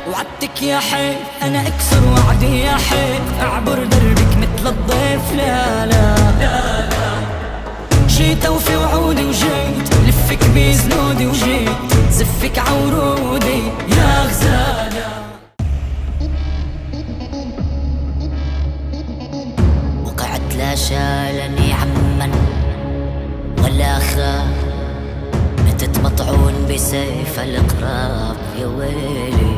وعدتك يا حيف انا اكسر وعدي يا حيف، اعبر دربك مثل الضيف. لا لا لا لا، جيت اوفي وعودي وجيت لفك بزنودي وجيت زفك عورودي يا غزالة. وقعت لا شالني عمن ولا خاف، متت مطعون بسيف القراب يا ويلي.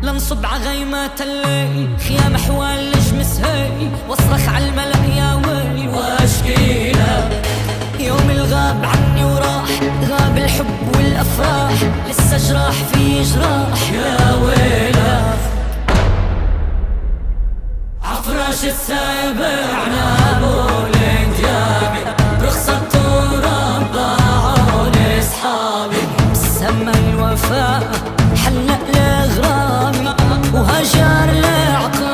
لنصب عغيمات الليل خيام حوال لجمس هي، واصرخ عالملأ يا ويل واشكي لك. يوم الغاب عني وراح، غاب الحب والافراح، لسه جراح في جراح يا ويلك. عفراش السابع نابولد يابي، برخصة تراب باعوا لاصحابي. بسما الوفاء حلق لغرامي وهجر لعقاب.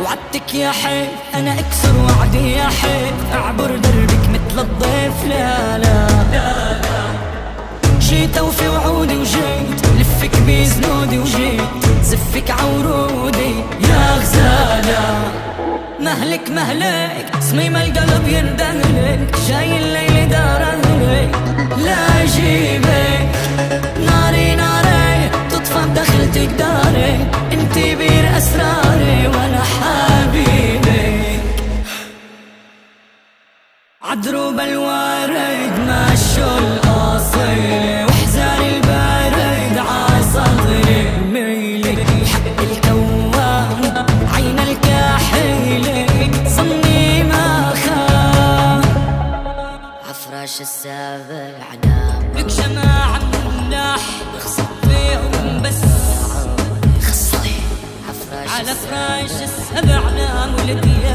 وعدتك يا حيف انا اكسر وعدي يا حيف، اعبر دربك مثل الضيف. لا لا لا لا، جيت اوفي وعودي وجيت لفك بزنودي وجيت زفك عورودي يا غزالة. مهلك مهلك صميم القلب يندهلك، جاي الليل دار اهلك لا اجيبك. ناري ناري تطفى بدخلتك داري، انتي بير اسراري وانا حبيبك. عدروب الوارد مشوا الأصيل، وحزان البارد عصدري ميلي. حق الكوان عين الكحيلي، ظني ما خان. عفراش السابع نام لك جماعة مناح اخصب فيهم بس، خصي عفراش على فراش السبع نام ولدي